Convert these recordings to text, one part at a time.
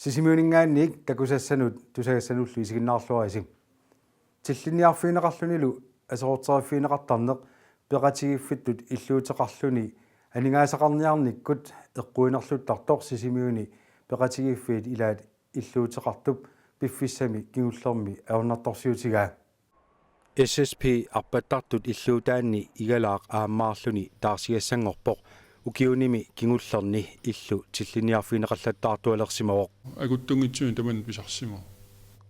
Sisimiuningaanniik takusassanut tusagasanullu isiginnaarluarisi tillinniarfiineqarlunilu asorutseriffiineqartarneq peqatigiffitlut illuuteqarluni aningaasaqarniarnikkut eqquinerluttartor sisimiuni peqatigiffiit ilaat illuuteqartup piffissami kingullermi aunartorsiutigaa SSP arpattartut illuutaanni igalaaq aammaarluni taarsigassangorpoq ukiunimi kingullerni illu tillinniarfiineqallattaartualersimawoq aguttunngitsuuni taman pisarsimu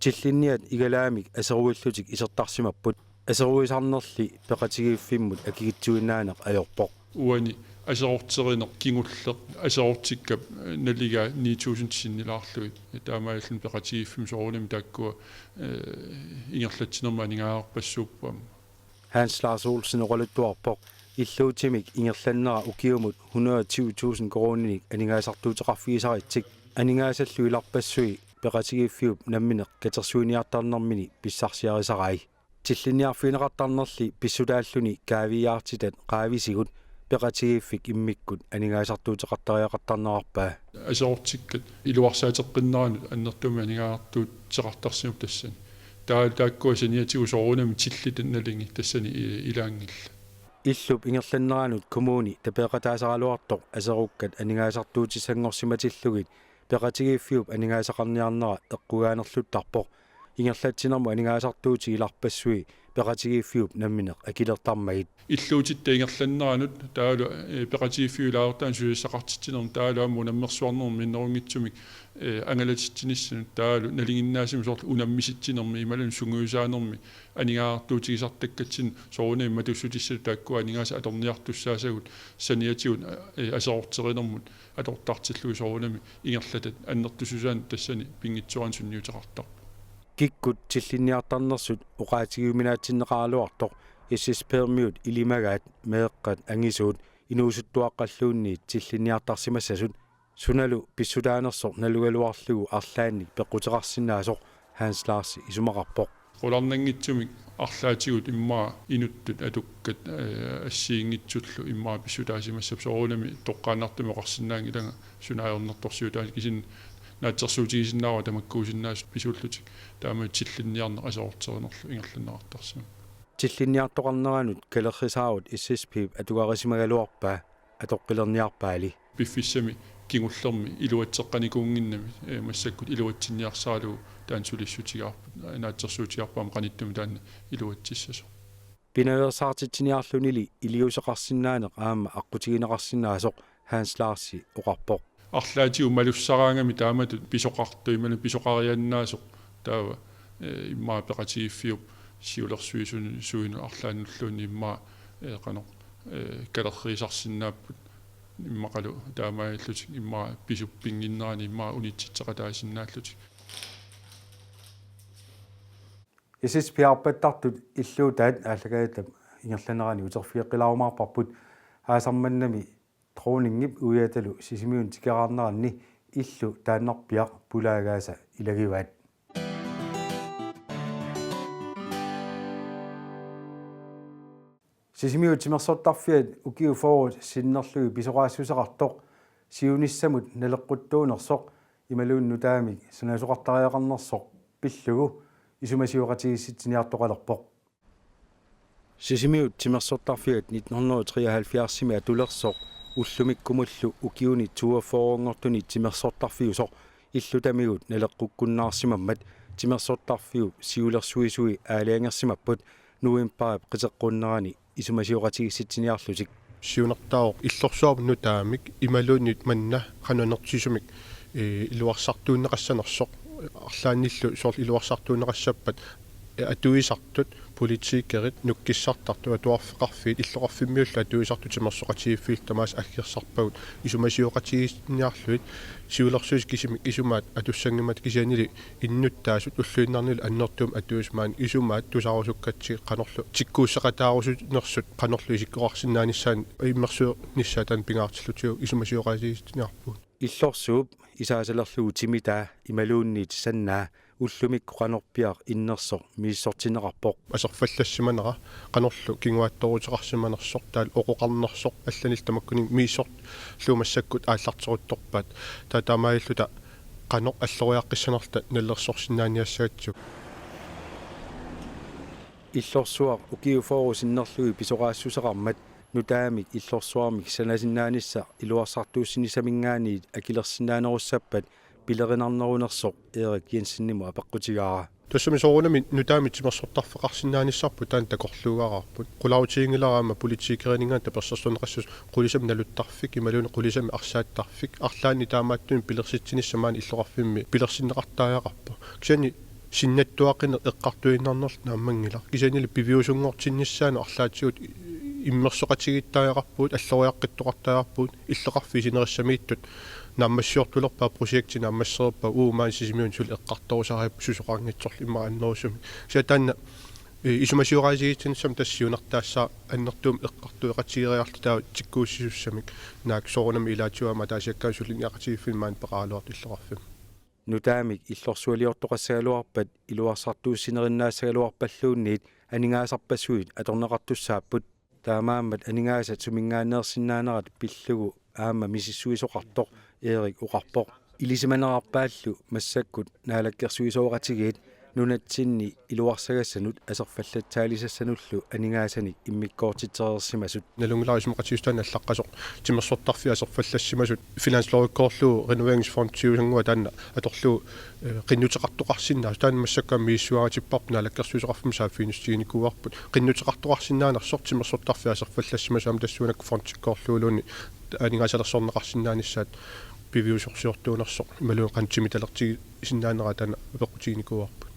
tillinniat igalaamik aseruillutik isertarsimapput aseruisarnerli peqatigiiffimmut akigitsuinnaaneq ajorpoq uani aserorterineq kingulleq aserortikkap naliga 9000 sinnilaarluit taamaallun peqatigiiffim soorunami taakkua ingerlatsinerma aningaarpassuuppuam Hans Lars Olsen oqaluttuarpoq illuutimik ingerlannera ukiumut 120.000 korooninik aningaasartuuteqarfiisaritsik aningaasalluu ilarpassui peqatigiiffiup nammineq katersuiniartarnermini pissarsiarisarai tillinniarfiineqartarnerli pissutaalluni kaaviyaartitat qaavisigut peqatigiiffik immikkut aningaasartuuteqartariaqartarnerarpaa aserortikkat iluarsaateqqinneranut annertumi aningaartuut seqartarsimup tassani taakkua saniatigu soorunami tillit nalingi tassani ilaangilla illup ingerlanneranut kommuni tapeqataasaraluartoq aserukkat aningaasartuutissanngorsimatillugit peqatigiiffiup aningaasaqarniarnera eqqugaanerluttarpoq ingerlatsinermu aningaasartuuti ilarpassui peqatigiiffiup nammineq akilertarmagit illuutitta ingerlanneranut taalu peqatigiiffiu ilaartaan suissaqartittinerm taalu ammu nammersuarnerm minnerungitsumik angalatittinissanut taalu nalinginnaasimu soorlu unammisittinermi imalun sunguusaanermi aningaartuutigisartakkatsin soorunami matussutissatu taakkua aningaasa atorniartussaasagut saniatigut aserorterinermut atortartillugi soorunami ingerlatat annertususaan tassani pingitsuaran sunniuteqartar kikkut tillinniartarnersut uqaatigiuminaatsinneqaaluartoq issispermiut ilimagaat meeqqat angisuut inuusuttuaqqalluunniit tillinniartarsimassasut sunalu pissutaanersoq nalugaluarlugu arlaannik peqquteqarsinnaasoq Hans Lars isumaqarpoq qolarnangitsumik arlaatigut immaa inuttut atukkat assiingitsullu immaa pissutaasimassap soorunami toqqaannartumi qarsinnaangilanga sunaajornertorsiutaani kisin naatsersuutigisinnaava tamakkuusinnaas pisullutik taama tillinniarneq asororterinerlu ingerlanneqartarsima tillinniartoqarneranut kalerrisaarut issispiip atugarismagaluarpaa atoqqilerniarpaali piffissami kingullermi iluatseqqanikuunginnami massakkut iluatsinniarsaalugu taansulissutigaarput naatsersuutigaarpaam qanittumi taanna iluatsissaso pinaversaartitsiniarlunili iliuseqarsinnaaneq aama aqqutigineqarsinnaasoq Hans Larsi oqarpoq arlaatigu malussaraangami taamatut pisoqartuimalu pisoqariannaasoq taava immaa peqatigiiffiup siulersuisun suinu arlaannulluunni immaa qanoq kalerriisarsinnaapput immaqalu taamaillutik immaa pisuppinginnerani immaa unitsitseqataasinnaallutik исиспиарпаттартут иллуутаат ааллагаатап ингерланерани утерфиэққилаарумаарпарпут аасарманнами троунингип уяталу сисимиун тикераарнеранни иллу тааннарпиақ пулаагааса илагиваат сисимиут тимерсортарфиат укиу форут синнерлуги писоқаассусеқартоқ сиунissamут налеққуттуунерсоқ ималуунну таамик санаасоқартариақарнерсоқ пиллугу исумасиуқатигисситсиниартоқалерпоқ сисимиут тимерсортарфиат 1973-сими атулерсоқ уллумиккумуллу укиуни туафоорунгортуни тимерсортарфиусоқ иллутамигут налеққуккуннаарсимаммат тимерсортарфиу сиулерсуисуи аалиангерсимаппут нуимпаап қитеққуннерани исумасиуқатигисситсиниарлутик сиунертаоқ иллорсуарну таамик ималууннит манна қанунертисумик илуарсартууннеқассанерсоқ арлаанниллу сорл илуарсартуунеқассаппат атуисартут политикерит нуккиссартарту атуарфеқарфиит иллоқарфиммиулла атуисарту тимерсоқатигиффиил тамаас аггерсарпагут исумасиуқатигиснниарлуит сиулерсуис кисимик исумаат атуссангимат кисианили иннуттаасут уллуиннарнил аннертуум атуисмаан исумаат тусаарусуккатси қанерлу тиккууссақатаарусунерсут қанерлу исиккоқарсинааниссаан иммерсуо ниссаатан пингаартиллутиу исумасиуқатигиснниарпуут иллорсууп исаасалерлугу тимитаа ималуунниит саннаа уллумикку канорпиар иннерсоқ мииссортинеқарпоқ асерфаллассиманера канерлу кингуатторутеқарсиманерсоқ таал оқоқарнерсоқ алланил тамаккуни мииссорт луумассаккут ааллартерутторпаат таатаамаиллута qanoq alloriaqqissanerta nallersorsinnaaniassaatsuk иллорсуар укиуфоорусиннерлуи писоqaaссусеқармат нутаамик иллорсуармик санасиннаанисса илуарсартууссинисамингаанит акилерсиннаанеруссаппат пилеринарнерунерсоқ Эрик Jensen-ниму апеққутигаара тассами соорунами нутаами тимерсортарфеқарсинааниссарпу таан такорлуугараарпут qulautiingilaraama политикеринингаан таперсерсунеқассус qulисам налуттарфик ималуни qulисами арсааттарфик арлаани таамааттуни пилерситсиниссамаани иллоқарфимми пилерсиннеқартаариақарпа кисани синнаттуақинер эққартуиннарнерл нааммангила кисанили пивиусунгортиннissaanu арлаатсуут иммерсоқатигиттаариақарпуут аллориаққиттоқартаариарпуут иллеқарфи синериссамииттут нааммассиортулерпаа проектти нааммассерпаа уумаан сисимиун сул эққарторусариап сусоқарнгитсорл иммааннерусуми сиатаанна исумасиораасигитсинсам тассиунертаассаа аннертуум эққартуеқатигериарлу таа тиккууссисуссамик наак соорунами илаатсуама таасиаккаан сулиниақатигиффимаан пеқаалуарт иллеқарфим нутаамик иллорсуалиортоқассагалуарпат илуарсартууссинериннаассагалуарпаллуунниит анигаасарпассуит аторнеқартуссааппут таамааммат анигаасат сумингаанеерсиннаанерат пиллугу аама мисиссуисоқартоқ Эрик уқарпоқ илисиманерарпааллу массаккут наалаккерсуисооқатигиит нунатсинни илуарсагассанут асерфаллатсаалисассануллу анигаасаник иммиккоортитерерсимасут налунгиларисмақатиустаан аллаққасоқ тимерсортарфи асерфаллассимасут финанслориккоорлу реновeringsfond тиусангуа таанна аторлу qinnuteqartoqarsinnaa taana massakkaam miissuaratipparp naalakkersuisoqarfum saaffiinustiinikkuarput qinnuteqartoqarsinnaanarsoq timersortarfi aserfallassimasaam tassuunak frontikkoorluuluni aningasalersorneqarsinnaanissaat piviusorsiortuunersoq imaluun qantimitalertigi isinnaanera taana apequtiinikkuarput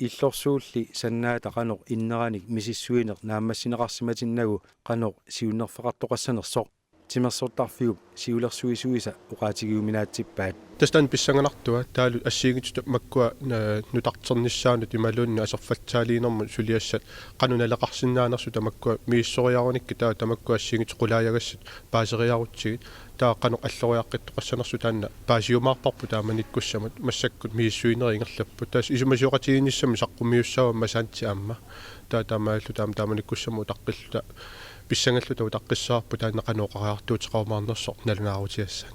иллорсуулли саннаата qanoq иннераник мисиссуинеq нааммассинеqarsimatinnagu qanoq siunnerfeqartoqaссанерsoq тимерсортарфиуп сиулерсуисуиса уqaатигиуминаатсиппаат тастан писсанганартуа таалу ассигитсута маккуа нутартерниссаанут ималуунни асерфатсаалиинерму сулиассат qanunaleqarsinnaanерсу тамаккуа мииссориаруникки таа тамаккуа ассигит qulaаягассат паасериарутсигит таа qanoq аллориаққиттоқассанерсу таанна паасиумаарпарпу тааманиккуссамат массаккут мииссуинерингерлаппу таас исумасиоқатигиниссами саққумиуссаава масаанти аама таа таамааллу тааманиккуссаму таққиллута писсангаллута утаққиссаарпу таанна qanoqariartuutiqaumаарнерсоқ налунаарутиассаа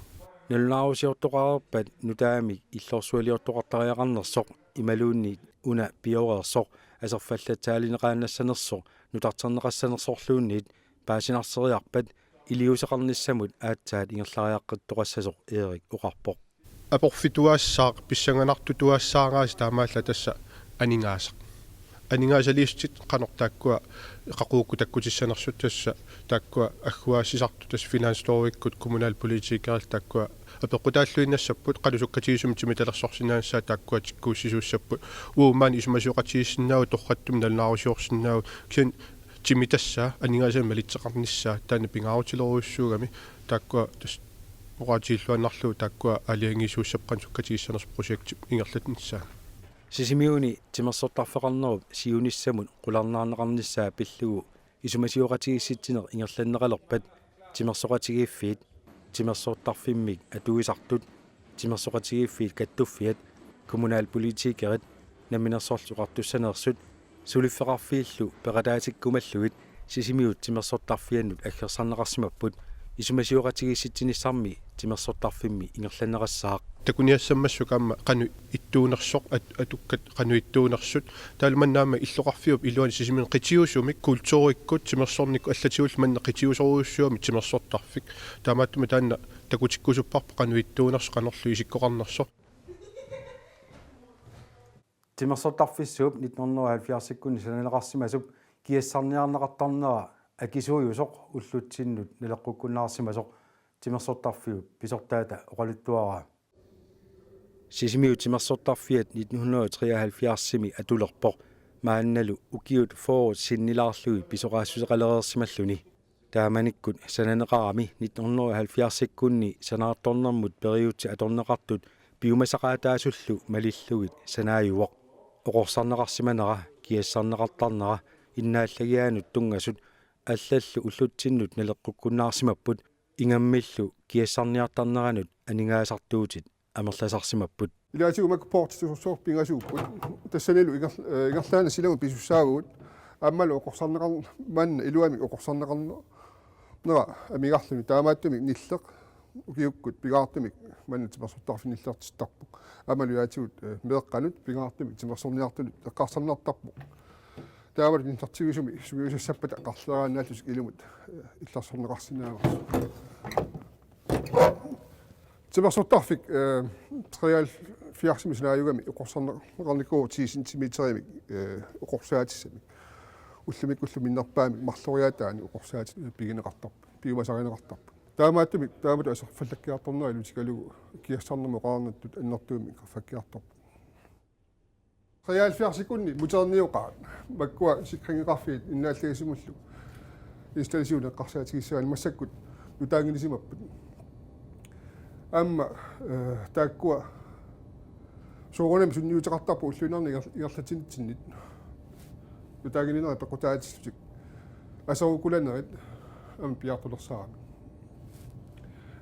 нуллаарусиортоқарерпат нутаамик иллорсуалиортоқартариақарнерсоқ ималуунни уна пиореерсоқ асерфаллатсаалинеқаанассанерсоқ нутартернеқассанерсорлуунниит паасинарсериарпат илиусеқарниссамут аатсаат ингерлариаққиттоқассасоқ Эрик уқарпоқ апорфитуаассаақ писсанганарту туаассаараас таамаалла тасса анингаасақ анигаасалиистит qanортааккуа qaqуукку таккутиссанерсут тасса тааккуа аггуаассисарту тас финансториккут коммунал политикерал тааккуа апеқутааллуиннассаппут қалусуккатигисум тимиталерсорсинаассаа тааккуа тиккууссисууссаппут уумаани исумасиоқатигиссиннаау торраттум налнаарусиорсиннаау кин тимитассаа анигаасаа малитсеқарниссаа таана пингаарутилеруйуссуугами тааккуа тас оqaатииллуаннарлуу тааккуа алиангисууссапқан суккатигиссанерс проекти ингерлатнссаа сисимиуни тимерсортарфеқарнеруп сиуниссамут qulарнаарнеқарниссаа пиллугу исумасиоқатигисситсинеқ ингерланнеқалерпат тимерсоқатигииффиит тимерсооттарфиммик атуисартут тимерсоқатигииффиит каттуффиат коммунал политикерит наминерсоорлуқартуссанерсут сулиффеқарфииллу пеқатаатиккумаллугит сисимиут тимерсооттарфианнут аггерсарнеқарсимаппут исумасиоқатигисситсиниссарми тимерсооттарфимми ингерланнеқассаақ такуниассаммассу камма кану иттуунерсоқ атуккат кану иттуунерсут таалманнаама иллоқарфиуп илуани сисимин қитиусумик культууриккут тимерсорникку аллатиул манна қитиусоруussуами тимерсортарфик таамааттума таанна такутиккусуппарпа кану иттуунерс канерлу исиккоқарнерсо тимерсортарфиссууп 1970-иккунни саналеқарсимасуп киассарниарнеқартарнера акисуйусоқ уллутсиннут налеққуккуннаарсимасоқ тимерсортарфиуп писортаата оқалуттуараа сисимиу тимерсортарфиат 1973-сими атулерпоқ маанналу укиут фоорут синнилаарлуи писоқаассусеқалереерсималлуни тааманиккут сананеқарами 1970-иккунни санаартторнэрмут периутси аторнеқартут пиумасақаатаасуллу малиллугит санааюоқ оқорсарнеқарсиманера киассарнеқартарнера иннааллагианут тунгасут аллаллу уллутсиннут налеққуккуннаарсимаппут ингаммиллу киассарниартарнеранут анигаасартуутит амерласарсимаппут илаатигумак портисусоор пингасууппут тассалилу ингерлаана силагу писуссаагуут аммалу оқорсарнеқар манна илуами оқорсарнеқарнера амигарлуми таамааттумик ниллеқ ukiukkut pigaartumik manna timersortarfinillertittarpu amaluaatigut meeqqanut pigaartumik timersorniartunut eqqarsarnertarpu taamali nintartigisumi sugiusassappat aqarleraannaallus ilumut illarsorneqarsinaaga timersortarfik trial fiarsimisnaajugami uqorsarneqarnikuu 10 cm uqorsaatissami уллумик уллуминнарпаами марлориатаани уқорсаати пигинеқартарпу пигумасаринеқартарпу таамааттумик таамату асерфаллаккиарторнери лутикалугу киассарнермо қаарнаттут аннартууми факкиарторпу реал фиарсикунни мутерниоқаат маккуа сиккрингеқарфиит иннааллагисимуллу инсталлисиуна эққарсаатигиссаани массаккут нутаангинисимаппут амма тааккуа соорунам сунниутеқартарпу уллуинарни иерлатинитсиннит ютаагининера пеккутаатиссутик асарукуланерит ам пиартулерсаарами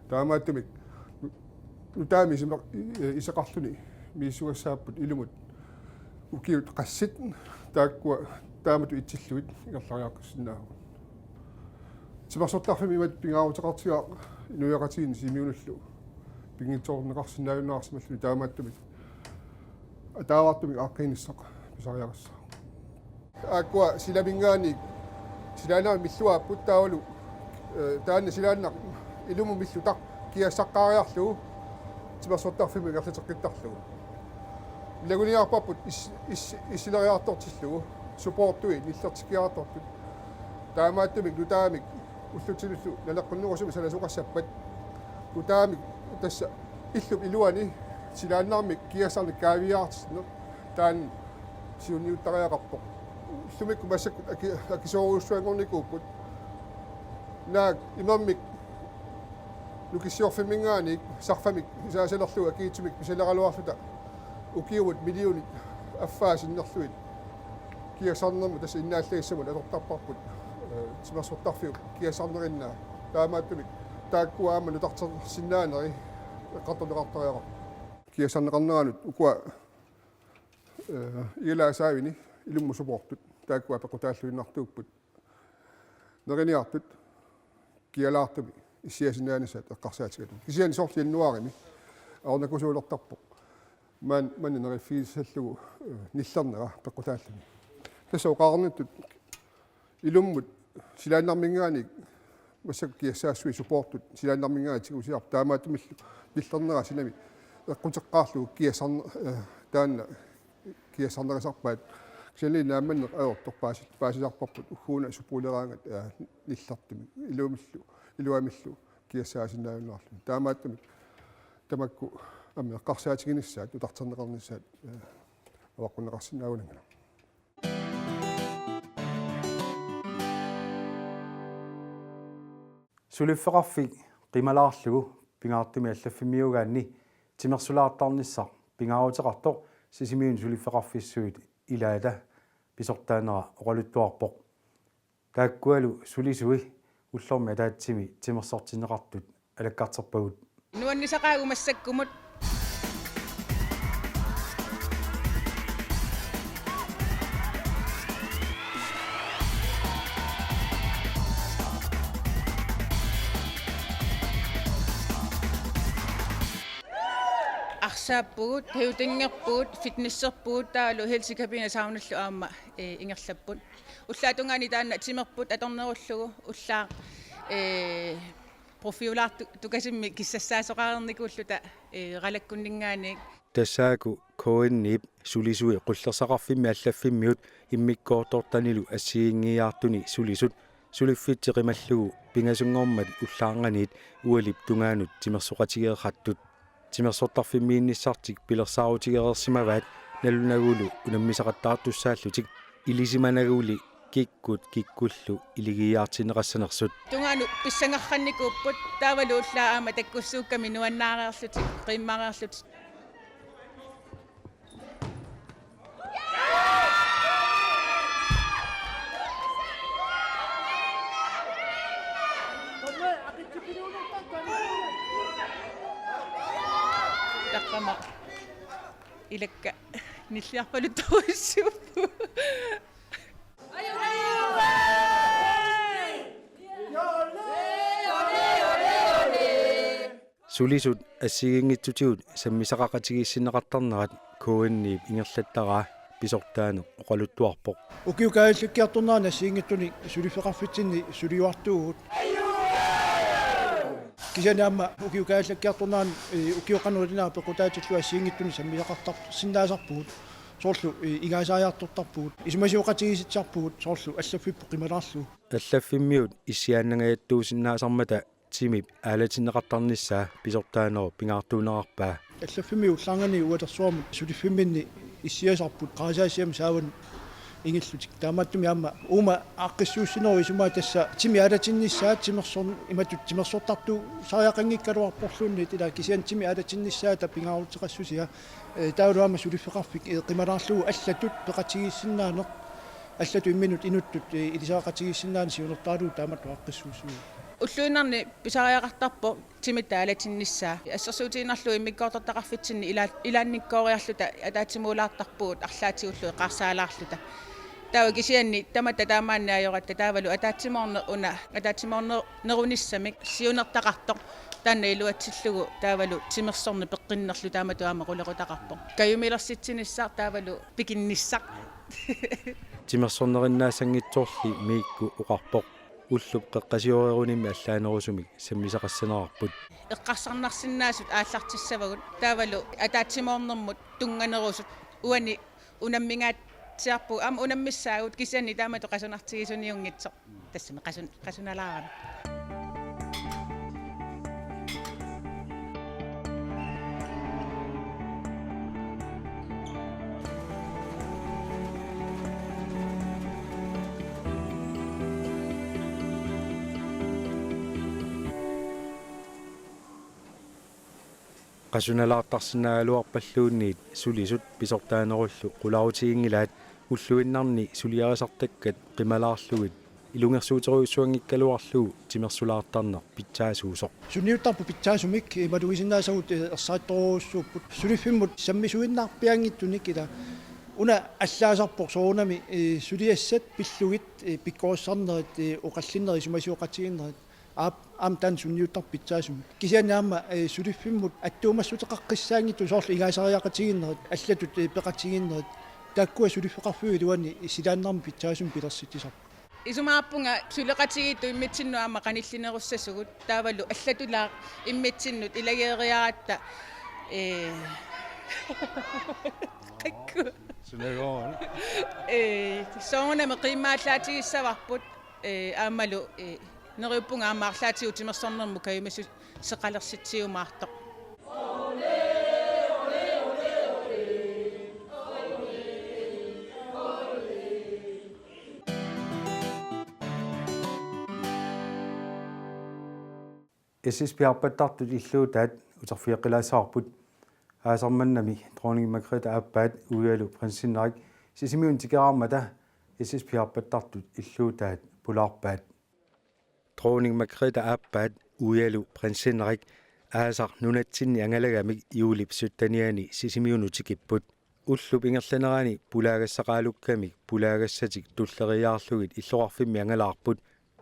таамааттумик нутаами симақ исеқарлуни мииссугассааппут илумут укиут qassит тааккуа таамату итсиллуит игерлариаққиссинаагу симарсортарфими имат пингаарутеқартигаа инуяқатиин симиунуллу пингитсоорнеқарсинааюнаарсималлуни таамааттумик атаавартумик ааққииниссақ писариақассаа аккуа силамингаани силаанаа миллуааппут таавалу таанна силааннақ илуму миллу тақ киассаққаариарлугу тимерсортарфими герлатеққиттарлугу лагуниарпаппут исилариартортиллугу суппорттуи ниллертикиартортут таамааттумик нутаамик уллутилуллу налеққуннугусуми саласуқассаппат нутаамик тасса иллуп илуани силааннаармик киассарник каавиаартисне таан сиуниуттариақарпоқ сумик массаккут акисооруссуангорникууппут наак имаммик лукиссиорфиммингаани сарфамик исаасалерлуга акиитсумик писалералуарлута укиувут миллионит аффаасиннерлуит киасарнерму тасса иннааллагиссамут атортарпарпут тимерсортарфиу киасарнериннаа таамааттумик тааккуаама нутартарсиннаанери эққартунеқартариақар киасарнеқарнеранут укуа илаасаавини илумму супортут тааккуа пеқутааллуиннартууппут нерениартут киалаартуми иссиасинаанисаат эққарсаатигату кисиани сортииннуарими аорнакусуулертарпоқ манни нериффииссаллугу ниллернера пеқутааллуни тасса оқаарнаттут илуммут силааннармингаани массак киассаассуи супортут силааннармингаани тигусиар таамаатумиллу ниллернера силами эққутеққаарлугу киассарне таанна киассарнерисарпаат кисали нааманне аортор паасисарпарпут уггууна супуулераангат ниллартуми илуумиллу илуамиллу киассаасиннаавиннаарлу таамааттумик тамакку амми эққарсаатигиниссаат утартернеқарниссаат аваққунеқарсинаавунангана сулиффеқарфи қималаарлугу пингаартуми аллаффимиугаанни тимерсулаартарниссар пингаарутеқартоқ сисимиун сулиффеқарфиссуит илаата писортаанера оқалуттуарпоқ тааккуалу сулисуи уллорми таатсими тимерсортинеқартут алаккаартерпагут нуаннисақаагу массаккумут арсааппугут хеутингерпугут фитнессерпугут таалу хелсикабина сауналлу аама ингерлаппут уллаатунгаани таанна тимерпут аторнеруллугу уллаа профиулаарту тукасимми киссассаасоқарерникууллута ралаккуннингаани тассааку коиннип сулисуи қуллерсақарфимми аллаффиммиут иммиккоортортанилу ассигингиаартуни сулисут сулиффитсеқималлугу пингасунгормат уллаарнганиит уалип тунгаанут тимерсоқатигеэқаттут тимерсортарфиммиинниссартик пилерсаарутигеерсимаваат налунагулу унаммисақаттаартуссааллутик илисиманагули киккуллу илигиаартинеқассанерсут тунгану писсангерранникууппут таавалу уллаа аама таккуссуукками нуаннаареерлутик қиммаареерлутик таққама илакка ниллиарпалуттуиссууппу sulisut assigiingitsutigut sammisaqaqatigissineqartarnerat kuinniip ingerlattaraa pisortaanu oqaluttuarpoq ukiukaallukkiartornaana assiingittuni sulifeqarfitsinni suliuartuugut kisanaamma ukiukaallukkiartornaan ukiuqanulinaa pequtaatillu assiingittuni sammisaqartar sinnaasarpugut soorlu igaasaajаарtortarpugut isumasiuqatigisitsarpugut soorlu allaffipu qimalaarlu аллаффиммиут иссиааннагаяттуусиннаасармата тимип аалатиннеқартарнissaa писортаанеру пингаартуунеқарпаа allaffiumi ullaangani uatersuarmut suliffiminni issiasarput qaasaassiam saavan ingillutik taamaattumi aamma uuma aaqqissuussineri isumaa tassa timi alatinnissaa imatut timersortartu saajaqanngikkaluarporluunni tila kisian timi alatinnissaa tapingaaruteqassusia taaluama suliffeqarfik qimalaarlugu allatut peqatigissinnaane allatu imminut inuttut ilisaaqatigissinnaani siunertaaluu taamattu aaqqissuusuu уллуинарни писариақартарпо тимитаалатиннissaa ассерсуутиинарлу иммиккоортартақарфитсинни илаанниккоориарлута атаатсимуулаартарпуут арлаатигуллу қарсаалаарлута таава кисианни тамата таамааннаайоратта таавалу атаатсимоорнерунissамик сиунертақартоқ таанна илуатсиллугу таавалу тимерсорни пеққиннерлу таамату аама қулеқутақарпо каюмилерситсиниссаа таавалу пикинниссақ тимерсорнериннаасангитсоорли миикку оқарпоқ уллуп қеққасиореруними аллаанерусумик саммисақассанерарпут эққарсарнарсинаасут ааллартиссавагут таавалу атаатсимоорнэрмут тунганерусут уани унаммигаатсиарпу ам унаммиссаагут кисианни таамату қасунартигисуниунгитсо тассами қасуналаарами qasunalartarsinaaluarpalluunniit sulisut pisortaanerullu qulaarutigingilaat ulluinnarni suliarisartakkat qimalaarlugit ilungersuuteruissuangikkaluarlugu timersulaartarner pitsaasuusoq suniuttarpu pitsaasumik maluisinnaasavut ersaattoruussuupput suliffimmut sammisuinnaarpiangittunik ila una allaasarpoq soorunami suliassat pillugit pikkorussarnerit oqallineri sumasiuqatiginnerit am tan sunniuttar pitsaasum kisianaamma suliffimmut attuumassuteqaqqissaangittu soorlu igaasariaqatiginnerit allatut peqatiginnerit taakkua suliffeqarfugi luani silaannarmi pitsaasum pilersittisarpu исумаарпунга сулеқатигитту иммитсиннуаама қаниллинеруссасугут таавалу аллатулаа иммитсиннут илагеериаратта қикку sunagaon соонами қиммааллаатигиссаварпут аамалу нериуппунга аамаарлаатигу тимерсорнерму каюмасу сеқалерситсиумаартоқ SSP-arpattartut illuutaat uterfiaqilaasaarput aasarmannami dronning Margrethe aappaat uyalu prinsinnerik sisimiun tikeraarmata SSP-arpattartut illuutaat pulaarpaat dronning Margrethe aappaat uyalu prinsinnerik aasar nunatsinni angalagamik iulip suttaniani sisimiunutikkipput ullup ingerlanerani pulaagassaqaalukkamik pulaagassatik tulleriaarlugit illuarfimmi angalaarput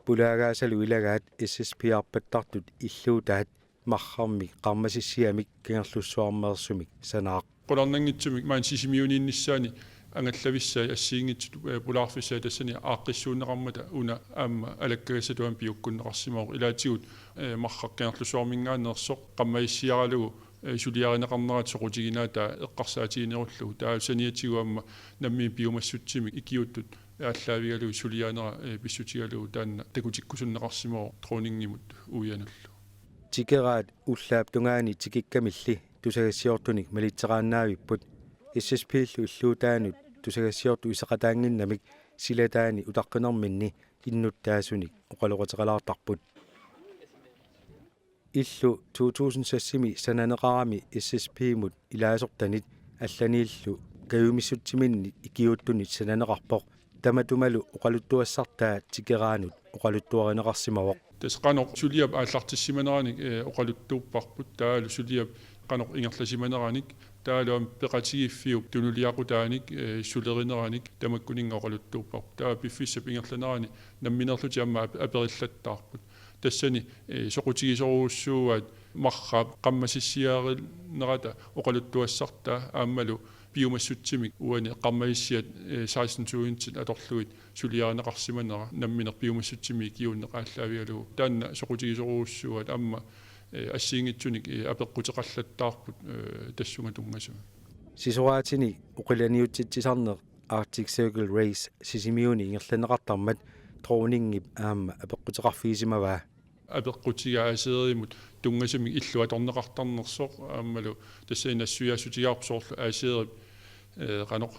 pulaagaasalu ilagaat SSP-arpattartut illuutaat marrammi qarmasissiamik kingerlussuarmeersumik sanaaq qolornangitsumik maan sisimiuniinnissaani angallavissai assiingitsut pulaarfissai tassani aaqqissuunneqarmata una aamma alakkagasatuan piukkunneqarsimaaq ilaatigut marraqqingerlussuarmingaanersoq qammayissiaralugu suliarineqarnerat soqutiginaata eqqarsaatiginerullu taasaniatigu nammi piumassutsimik ikiuttut аллаавигалу сулиаанера писсутигалу таанна такутиккусуннеқарсимоо тронингимут уянуллу тикераат уллаап тунгаани тикиккамилли тусагассиортуник малитсеқааннаавиппут SSP-ллу иллуутаанут тусагассиорту исеқатаангиннамик силатаани утаққинерминни иннуттаасуник оқалоқатеқалаартарпут иллу 2000 сананеқарами SSP-мут илаасортанит алланииллу каюмиссутсиминни икиуттунит сананеқарпоқ таматумалу оқалуттуассартаа тикераанут оқалуттуаринеқарсимавоқ тасқанеқ сулиап ааллартиссиманераник оқалуттууппарпут таалу сулиап қанеқ ингерласиманераник таалуам пеқатигиффиуп тунулиақутааник сулеринераник тамаккунинга оқалуттууппарпут таа пиффиссап ингерланерани намминерлути амма апериллаттаарпут тассани соқутигисоруussууат марра қаммасиссиааринерата оқалуттуассартаа ааммалу биумассутсимик уани қаммаиссиат 16-20 аторлуит сулиарнеқарсиманера намминер биумассутсими киуннеқааллаавиалугу таанна соқутигисоруuссууат амма ассиингитсуник апеққутеқаллаттаарпут тассунга тунгасума сисуаатини оқиланиутситсисарнеқ Arctic Circle Race сисимиуни ингерланеқартармат троунингип аама апеққутеқарфигисимаваа апеққутигаасееримут тунгасуми иллуа торнеқартарнерсоқ ааммалу тассаинассуяасутигаарпсоорлу аасеерип қаноқ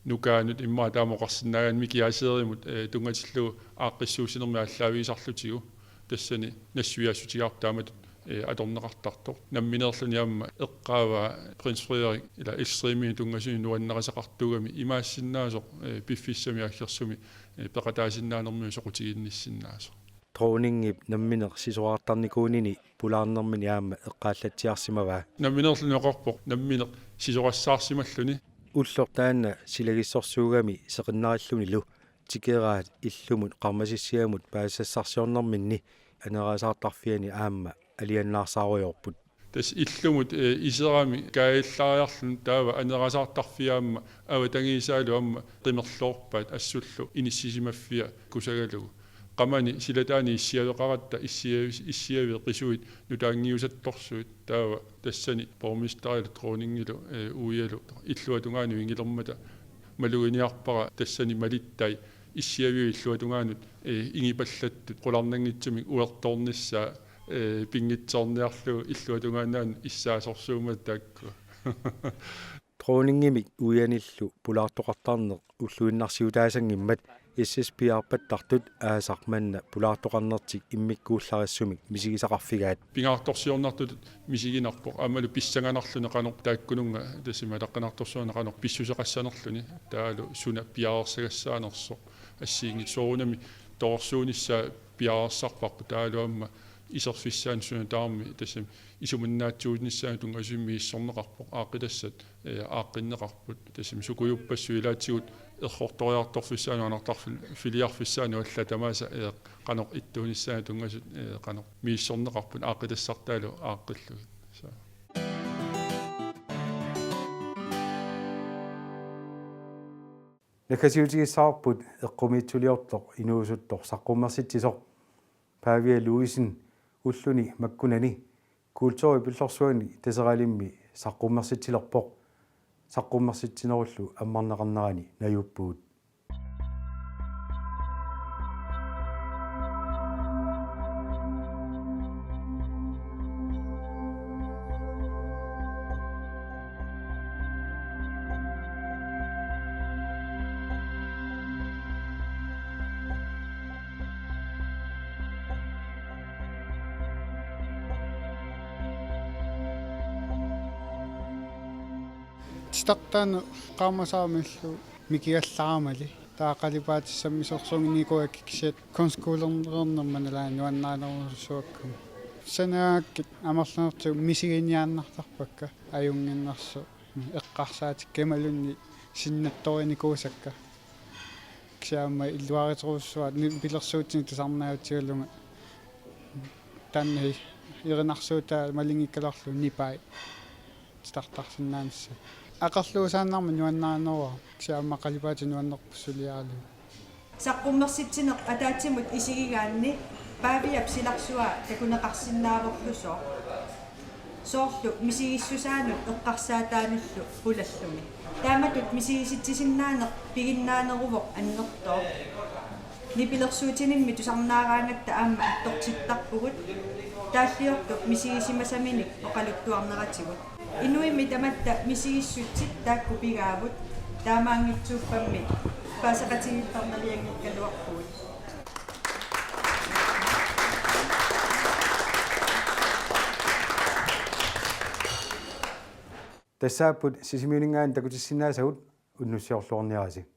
нукаанут иммаа таамоқарсинаагаан микиаасееримут тунгатиллугу ааққиссуусинерми аллаавигисарлутигу тассани нассуяасутигаарп таамат аторнеқартартоқ намминерлуни аама эққаава принц Фредерик ила экстремиин тунгасуни нуаннерасақартугами имаассиннаасоқ пиффиссами аггерсуми пеқатаасиннаанерми соқутигинниссиннаасоқ троунингип намминеқ сисуаартарникуунини пулаарнермини аама эққааллатсиарсимаваа намминерлуни оқорпоқ намминеқ сисорассаарсималлуни уллор таанна силагиссорсуугами сеқиннариллунилу тикераат иллумут қармасиссиамут паассассарсиорнэрминни анераасаартарфиани аама алианнаарсааруйорпут тас иллумут исерами каиллаариарлун таава анераасаартарфиаама ава тангисаалу амма қимерлоорпаат ассуллу иниссисимаффиа кусагалугу qamani silataani issiaveqaratta issiavi qisuit nutaangiusattorsuit taava tassani pormistarilu trooningilu uuialu illuatungaanu ingilermata maluginiarpara tassani malittai issiavi illuatungaanut ingipallattu qularnangitsumi uertornissaa pingitsorniarlu illuatungaanaan issaasorsuumat taakku trooningimik uianillu pulaartoqartarneq ulluinnarsiutaasangimmat SSPR-pattartut aasarmanna pulaartoqarnertik immikkuullariссumik misigisaqarfigaat pingaartorsiornartut misiginarpoq aamalu pissanganarlune qanoq taakkununga tasima taqqanartorsuana qanoq pissuseqassanerluni taalu suna piaarsagassaanерсоq assiingit soorunami toorsuunissa piaarsarparpu taalu amma iserfissaan suna taarmi tasam isumunnaatsuunissaanu tungasummi issorneqarpoq aaqilassat aaqqinneqarput tasam sukuyuppassu ilaatigut errortoriartorfissaanu anartarfil filiarfissaanu allatamaasa qanoq ittuunissaanu tungasut qanoq miissorneqarput aaqilassartaalu aaqqillugit nakasiutigissaarput eqqumiitsuliortoq inuusuttor saqqummersitsisoq Pavia Luisin ulluni makkunani kultori pillorsuani taseralimmi saqqummersitsilerpoq saqqummersitsinerullu ammarneqarnerani najuppuut Startaanu qaamasaamillu mikigallaramali taaqalipaatissamissorsunginikuakkiksiat konskoolernernermanalaannuannaanerussuakkum sanaakki amarlanertu misiginiaannartarpakka ajunginnersu eqqarsaatik kamalunni sinnattorinikuusakka kisaama illuarituruussuat pilersuutini tasarnautigalunga tanni irinarsuutaa malingikkalarlu nipai startarsinnaanissa aqarluusaannarma nuannaanerua kisaama qalipaati nuannerpussuliaalu saqqummersitsineq ataatsimut isigigaanni paaviap silarsua takuneqarsinnaavorluso soorlu misigissusaanut eqqarsaataanullu pulallumi taamatut misigisitsisinnaaneq piginnaaneruvoq annertoo nipilersuutinimmi tusarnaaraangatta aamma attortittarpugut taalliortu misigisimasaminik oqaluttuarneratigut inuimmi tamatta misigissutsit taakku pigaavut taamaangitsuuppammi paasaqatigittarnaliangikkaluarpugut tassaaput sisimiuningaan takutissinnaasagут unnussiorluorniarasi